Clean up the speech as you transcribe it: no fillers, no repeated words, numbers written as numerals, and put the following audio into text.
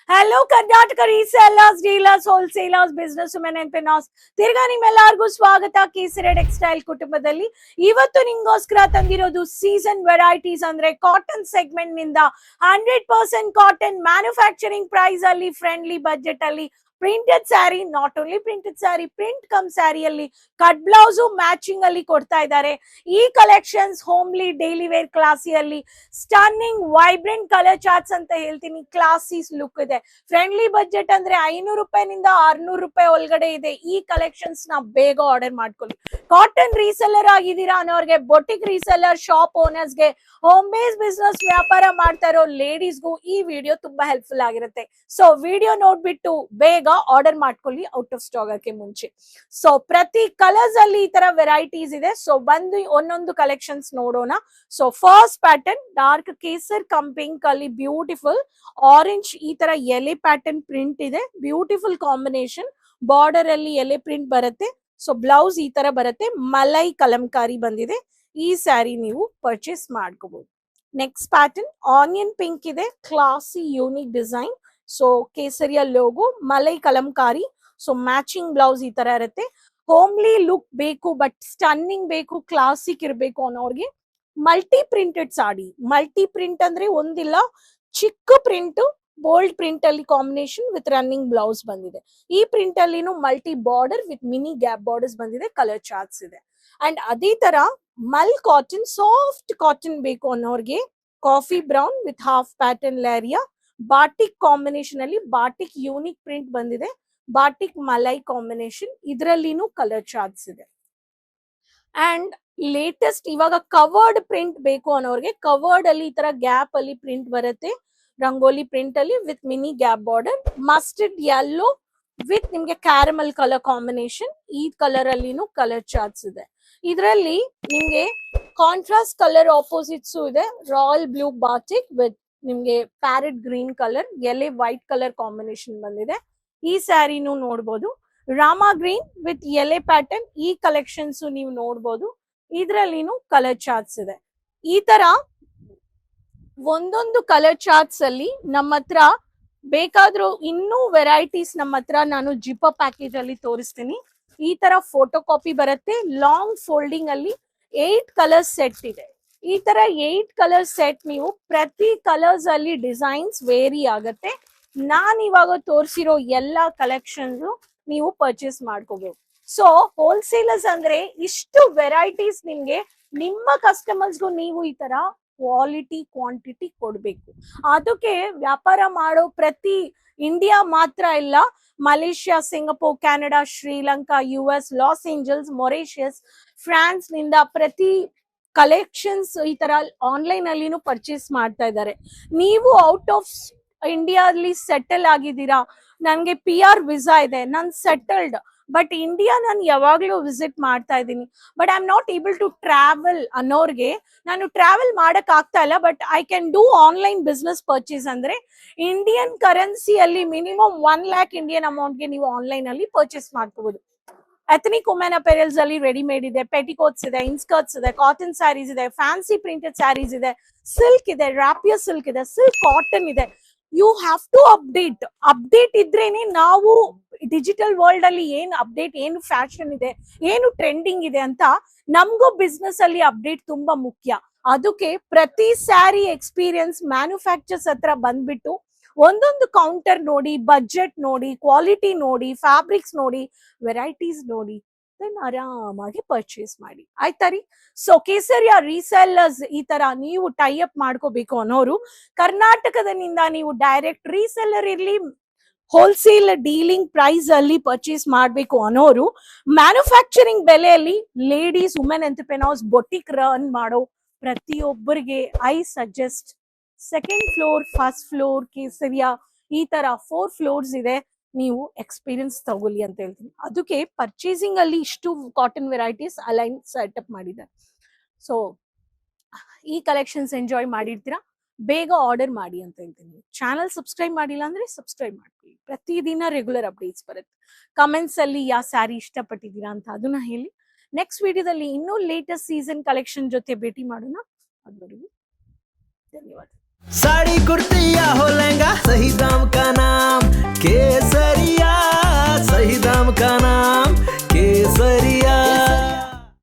Hello Karnataka resellers, dealers, wholesalers, business women entrepreneurs, ತಿರ್ಗಾ ನಿಮ್ಮೆಲ್ಲರಿಗೂ ಸ್ವಾಗತ ಕೇಸರಿ ಟೆಕ್ಸ್ಟೈಲ್ ಕುಟುಂಬದಲ್ಲಿ. ಇವತ್ತು ನಿಮ್ಗೋಸ್ಕರ ತಂದಿರೋದು ಸೀಸನ್ ವೆರೈಟೀಸ್, ಅಂದ್ರೆ ಕಾಟನ್ ಸೆಗ್ಮೆಂಟ್ ನಿಂದ 100% ಕಾಟನ್ ಮ್ಯಾನುಫ್ಯಾಕ್ಚರಿಂಗ್ ಪ್ರೈಸ್ ಅಲ್ಲಿ, ಫ್ರೆಂಡ್ಲಿ ಬಜೆಟ್ ಅಲ್ಲಿ printed sari. Not only printed sari, print cum ಸ್ಯಾರಿಯಲ್ಲಿ ಕಟ್ ಬ್ಲೌಸ್ ಮ್ಯಾಚಿಂಗ್ ಅಲ್ಲಿ ಕೊಡ್ತಾ ಇದ್ದಾರೆ. ಈ ಕಲೆಕ್ಷನ್ಸ್ ಹೋಮ್ಲಿ, ಡೈಲಿ ವೇರ್, ಕ್ಲಾಸಿಯಲ್ಲಿ ಸ್ಟನ್ನಿಂಗ್ ವೈಬ್ರೆಂಟ್ ಕಲರ್ ಚಾರ್ಟ್ಸ್ ಅಂತ ಹೇಳ್ತೀನಿ. ಕ್ಲಾಸಿ ಲುಕ್ ಇದೆ. ಫ್ರೆಂಡ್ಲಿ ಬಜೆಟ್ ಅಂದ್ರೆ 500 ರೂಪಾಯಿನಿಂದ 600 ರೂಪಾಯಿ ಒಳಗಡೆ ಇದೆ. ಈ ಕಲೆಕ್ಷನ್ಸ್ ನ ಬೇಗ ಆರ್ಡರ್ ಮಾಡ್ಕೊಳ್ಳಿ. ಕಾಟನ್ ರೀಸೆಲ್ಲರ್ ಆಗಿದ್ದೀರಾ ಅನ್ನೋರ್ಗೆ, ಬೊಟಿಕ್ ರೀಸೆಲ್ಲರ್, ಶಾಪ್ ಓನರ್ಸ್ಗೆ, ಹೋಮ್ ಬೇಸ್ ಬಿಸ್ನೆಸ್ ವ್ಯಾಪಾರ ಮಾಡ್ತಾ ಇರೋ ಲೇಡೀಸ್ಗೂ ಈ ವಿಡಿಯೋ ತುಂಬಾ ಹೆಲ್ಪ್ಫುಲ್ ಆಗಿರುತ್ತೆ. ಸೊ ವಿಡಿಯೋ ನೋಡ್ಬಿಟ್ಟು ಬೇಗ ಆರ್ಡರ್ ಮಾಡ್ಕೊಳ್ಳಿ ಔಟ್ ಆಫ್ ಸ್ಟಾಕ್ ಆಗೋಕೆ ಮುಂಚೆ. ಸೊ ಪ್ರತಿ ಕಲರ್ಸ್ ಅಲ್ಲಿ ಈ ತರ ವೆರೈಟೀಸ್ ಇದೆ. ಸೊ ಬಂದು ಒಂದೊಂದು ಕಲೆಕ್ಷನ್ಸ್ ನೋಡೋಣ. So first pattern dark Kesar come pink ಅಲ್ಲಿ ಬ್ಯೂಟಿಫುಲ್ ಆರೆಂಜ್ ಈ ತರ ಎಲೆ ಪ್ಯಾಟರ್ನ್ ಪ್ರಿಂಟ್ ಇದೆ. Beautiful combination. ಬಾರ್ಡರ್ ಅಲ್ಲಿ ಎಲೆ ಪ್ರಿಂಟ್ ಬರುತ್ತೆ. ಸೊ ಬ್ಲೌಸ್ ಈ ತರ ಬರುತ್ತೆ. ಮಲೈ ಕಲಂಕಾರಿ ಬಂದಿದೆ. ಈ ಸ್ಯಾರಿ ನೀವು ಪರ್ಚೇಸ್ ಮಾಡ್ಕೋಬಹುದು. ನೆಕ್ಸ್ಟ್ ಪ್ಯಾಟರ್ನ್ ಆನಿಯನ್ ಪಿಂಕ್ ಇದೆ. Classy unique design. So Kesariya logo, ಮಲೈ ಕಲಂಕಾರಿ. ಸೊ ಮ್ಯಾಚಿಂಗ್ ಬ್ಲೌಸ್ ಈ ತರ ಇರುತ್ತೆ. ಹೋಮ್ಲಿ ಲುಕ್ ಬೇಕು ಬಟ್ ಸ್ಟನ್ನಿಂಗ್ ಬೇಕು, ಕ್ಲಾಸಿಕ್ ಇರಬೇಕು ಅನ್ನೋರ್ಗೆ multi printed sari. Multi print ಅಂದ್ರೆ ಒಂದಿಲ್ಲ, ಚಿಕ್ಕ ಪ್ರಿಂಟ್ ಬೋಲ್ಡ್ ಪ್ರಿಂಟ್ ಅಲ್ಲಿ ಕಾಂಬಿನೇಷನ್ ವಿತ್ ರನ್ನಿಂಗ್ ಬ್ಲೌಸ್ ಬಂದಿದೆ. ಈ ಪ್ರಿಂಟ್ ಅಲ್ಲಿನೂ multi border with mini gap borders ಬಂದಿದೆ. ಕಲರ್ ಚಾರ್ಟ್ಸ್ ಇದೆ. ಅಂಡ್ ಅದೇ ತರ ಮಲ್ ಕಾಟನ್, ಸಾಫ್ಟ್ ಕಾಟನ್ ಬೇಕು ಅನ್ನೋರ್ಗೆ coffee brown with half pattern leheriya, batik combination ಅಲ್ಲಿ ಬಾಟಿಕ್ ಯೂನಿಕ್ ಪ್ರಿಂಟ್ ಬಂದಿದೆ. ಬಾಟಿಕ್ ಮಲೈ ಕಾಂಬಿನೇಷನ್, ಇದರಲ್ಲಿನೂ ಕಲರ್ ಚಾರ್ಟ್ಸ್ ಇದೆ. ಅಂಡ್ ಲೇಟೆಸ್ಟ್ ಇವಾಗ ಕವರ್ಡ್ ಪ್ರಿಂಟ್ ಬೇಕು ಅನ್ನೋರ್ಗೆ, ಕವರ್ಡ್ ಅಲ್ಲಿ ಈ ತರ ಗ್ಯಾಪ್ ಅಲ್ಲಿ ಪ್ರಿಂಟ್ ಬರುತ್ತೆ. ರಂಗೋಲಿ ಪ್ರಿಂಟ್ ಅಲ್ಲಿ with mini gap border, mustard yellow with ನಿಮ್ಗೆ ಕ್ಯಾರಮಲ್ ಕಲರ್ ಕಾಂಬಿನೇಷನ್. ಈ ಕಲರ್ ಅಲ್ಲಿನೂ ಕಲರ್ ಚಾರ್ಟ್ಸ್ ಇದೆ. ಇದರಲ್ಲಿ ನಿಮ್ಗೆ ಕಾಂಟ್ರಾಸ್ಟ್ ಕಲರ್ ಆಪೋಸಿಟ್ಸ್ ಇದೆ. ರಾಯಲ್ ಬ್ಲೂ ಬಾಟಿಕ್ ವಿತ್ ನಿಮ್ಗೆ ಪ್ಯಾರೆಟ್ ಗ್ರೀನ್ ಕಲರ್, ಎಲೆ ವೈಟ್ ಕಲರ್ ಕಾಂಬಿನೇಷನ್ ಬಂದಿದೆ. ಈ ಸ್ಯಾರಿನೂ ನೋಡ್ಬೋದು. ರಾಮಾ ಗ್ರೀನ್ ವಿತ್ ಎಲೆ ಪ್ಯಾಟರ್ನ್, ಈ ಕಲೆಕ್ಷನ್ಸ್ ನೀವು ನೋಡ್ಬೋದು. ಇದ್ರಲ್ಲಿನೂ ಕಲರ್ ಚಾರ್ಟ್ಸ್ ಇದೆ. ಈ ತರ ಒಂದೊಂದು ಕಲರ್ ಚಾರ್ಟ್ಸ್ ಅಲ್ಲಿ ನಮ್ಮ ಹತ್ರ ಬೇಕಾದ್ರೂ ಇನ್ನೂ ವೆರೈಟೀಸ್ ನಮ್ಮ ಹತ್ರ ನಾನು ಜಿಪ್ಪ ಪ್ಯಾಕೇಜ್ ಅಲ್ಲಿ ತೋರಿಸ್ತೀನಿ. ಈ ತರ ಫೋಟೋ ಕಾಪಿ ಬರುತ್ತೆ. ಲಾಂಗ್ ಫೋಲ್ಡಿಂಗ್ ಅಲ್ಲಿ 8 ಕಲರ್ ಸೆಟ್ ಇದೆ. ಈ ತರ 8 ಕಲರ್ ಸೆಟ್ ನೀವು ಪ್ರತಿ ಕಲರ್ಸ್ ಅಲ್ಲಿ ಡಿಸೈನ್ಸ್ ವೇರಿ ಆಗತ್ತೆ. ನಾನ್ ಇವಾಗ ತೋರಿಸಿರೋ ಎಲ್ಲಾ ಕಲೆಕ್ಷನ್ಸ್ ನೀವು ಪರ್ಚೇಸ್ ಮಾಡ್ಕೋಬಹುದು. ಸೊ ಹೋಲ್ಸೇಲರ್ಸ್ ಅಂದ್ರೆ ಇಷ್ಟು ವೆರೈಟೀಸ್ ನಿಮ್ಗೆ ನಿಮ್ಮ ಕಸ್ಟಮರ್ಸ್ಗೂ ನೀವು ಈ ತರ ಕ್ವಾಲಿಟಿ ಕ್ವಾಂಟಿಟಿ ಕೊಡ್ಬೇಕು. ಅದಕ್ಕೆ ವ್ಯಾಪಾರ ಮಾಡೋ ಪ್ರತಿ ಇಂಡಿಯಾ ಮಾತ್ರ ಇಲ್ಲ, Malaysia, Singapore, Canada, Sri Lanka, US, Los Angeles, Mauritius, France ನಿಂದ ಪ್ರತಿ ಕಲೆಕ್ಷನ್ಸ್ ಈ ತರ ಆನ್ಲೈನ್ ಅಲ್ಲಿನೂ ಪರ್ಚೇಸ್ ಮಾಡ್ತಾ ಇದ್ದಾರೆ. ನೀವು ಔಟ್ ಆಫ್ ಇಂಡಿಯಾ ಅಲ್ಲಿ ಸೆಟಲ್ ಆಗಿದ್ದೀರಾ, ನನ್ಗೆ PR ವಿಸಾ ಇದೆ, ನಾನ್ ಸೆಟಲ್ಡ್, ಬಟ್ ಇಂಡಿಯಾ ನಾನು ಯಾವಾಗ್ಲೂ ವಿಸಿಟ್ ಮಾಡ್ತಾ ಇದ್ದೀನಿ, but I am not able to travel ಅನ್ನೋರ್ಗೆ, ನಾನು ಟ್ರಾವೆಲ್ ಮಾಡಕ್ ಆಗ್ತಾ ಇಲ್ಲ but I can do online business purchase ಅಂದ್ರೆ ಇಂಡಿಯನ್ ಕರೆನ್ಸಿಯಲ್ಲಿ ಮಿನಿಮಮ್ 1 lakh ಇಂಡಿಯನ್ ಅಮೌಂಟ್ಗೆ ನೀವು ಆನ್ಲೈನ್ ಅಲ್ಲಿ ಪರ್ಚೇಸ್ ಮಾಡ್ಕೋಬಹುದು. ಎಥನಿಕ್ ವುಮೆನ್ ಅಪೆರಲ್ಸ್ ಅಲ್ಲಿ ರೆಡಿಮೇಡ್ ಇದೆ, ಪೆಟಿಕೋಟ್ಸ್ ಇದೆ, ಇನ್ಸ್ಕರ್ಟ್ಸ್ ಇದೆ, ಕಾಟನ್ ಸ್ಯಾರೀಸ್ ಇದೆ, ಫ್ಯಾನ್ಸಿ ಪ್ರಿಂಟೆಡ್ ಸ್ಯಾರೀಸ್ ಇದೆ, ಸಿಲ್ಕ್ ಇದೆ, ರಾಪಿಯರ್ ಸಿಲ್ಕ್ ಇದೆ, ಸಿಲ್ಕ್ ಕಾಟನ್ ಇದೆ. ಯು ಹ್ಯಾವ್ ಟು ಅಪ್ಡೇಟ್ ಇದ್ರೇನೆ ನಾವು ಡಿಜಿಟಲ್ ವರ್ಲ್ಡ್ ಅಲ್ಲಿ ಏನ್ ಅಪ್ಡೇಟ್, ಏನು ಫ್ಯಾಷನ್ ಇದೆ, ಏನು ಟ್ರೆಂಡಿಂಗ್ ಇದೆ ಅಂತ ನಮಗೂ ಬಿಸ್ನೆಸ್ ಅಲ್ಲಿ ಅಪ್ಡೇಟ್ ತುಂಬಾ ಮುಖ್ಯ. ಅದಕ್ಕೆ ಪ್ರತಿ ಸ್ಯಾರಿ ಎಕ್ಸ್ಪೀರಿಯನ್ಸ್ ಮ್ಯಾನುಫ್ಯಾಕ್ಚರ್ಸ್ ಹತ್ರ ಬಂದ್ಬಿಟ್ಟು ಒಂದೊಂದು ಕೌಂಟರ್ ನೋಡಿ, ಬಜೆಟ್ ನೋಡಿ, ಕ್ವಾಲಿಟಿ ನೋಡಿ, ಫ್ಯಾಬ್ರಿಕ್ಸ್ ನೋಡಿ, ವೆರೈಟೀಸ್ ನೋಡಿ, ದೆನ್ ಆರಾಮಾಗಿ ಪರ್ಚೇಸ್ ಮಾಡಿ. ಆಯ್ತಾ ರೀ? ಸೊ ಕೇಸರಿಯ ರೀಸೆಲ್ಲರ್ಸ್ ಈ ತರ ನೀವು ಟೈ ಅಪ್ ಮಾಡ್ಕೋಬೇಕು ಅನ್ನೋರು, ಕರ್ನಾಟಕದಿಂದ ನೀವು ಡೈರೆಕ್ಟ್ ರೀಸೆಲ್ಲರ್ ಇರ್ಲಿ, ಹೋಲ್ಸೇಲ್ ಡೀಲಿಂಗ್ ಪ್ರೈಸ್ ಅಲ್ಲಿ ಪರ್ಚೇಸ್ ಮಾಡ್ಬೇಕು ಅನ್ನೋರು, ಮ್ಯಾನುಫ್ಯಾಕ್ಚರಿಂಗ್ ಬೆಲೆಯಲ್ಲಿ ladies, women entrepreneurs, boutique run ಮಾಡೋ ಪ್ರತಿಯೊಬ್ಬರಿಗೆ I suggest second floor, first floor Kesariya ಈ ತರ 4 ಫ್ಲೋರ್ಸ್ ಇದೆ. ನೀವು ಎಕ್ಸ್ಪೀರಿಯನ್ಸ್ ತಗೊಳ್ಳಿ ಅಂತ ಹೇಳ್ತೀನಿ. ಅದಕ್ಕೆ ಪರ್ಚೇಸಿಂಗ್ ಅಲ್ಲಿ ಇಷ್ಟು ಕಾಟನ್ ವೆರೈಟೀಸ್ ಅಲೈನ್ ಸೆಟಪ್ ಮಾಡಿದ್ದಾರೆ. ಸೊ ಈ ಕಲೆಕ್ಷನ್ಸ್ ಎಂಜಾಯ್ ಮಾಡಿರ್ತೀರಾ, ಬೇಗ ಆರ್ಡರ್ ಮಾಡಿ ಅಂತ ಹೇಳ್ತೀನಿ. ಚಾನಲ್ ಸಬ್ಸ್ಕ್ರೈಬ್ ಮಾಡಿಲ್ಲ ಅಂದ್ರೆ ಸಬ್ಸ್ಕ್ರೈಬ್ ಮಾಡ್ಕೊಳ್ಳಿ. ಪ್ರತಿದಿನ ರೆಗ್ಯುಲರ್ ಅಪ್ಡೇಟ್ಸ್ ಬರುತ್ತೆ. ಕಮೆಂಟ್ಸ್ ಅಲ್ಲಿ ಯಾವ ಸ್ಯಾರಿ ಇಷ್ಟಪಟ್ಟಿದ್ದೀರಾ ಅಂತ ಅದನ್ನ ಹೇಳಿ. ನೆಕ್ಸ್ಟ್ ವಿಡಿಯೋದಲ್ಲಿ ಇನ್ನೂ ಲೇಟೆಸ್ಟ್ ಸೀಸನ್ ಕಲೆಕ್ಷನ್ ಜೊತೆ ಭೇಟಿ ಮಾಡೋಣ. ಅದುವರೆಗೂ ಧನ್ಯವಾದ. साड़ी कुर्ती या हो लहंगा, सही दाम का नाम ಚಮಕಾನ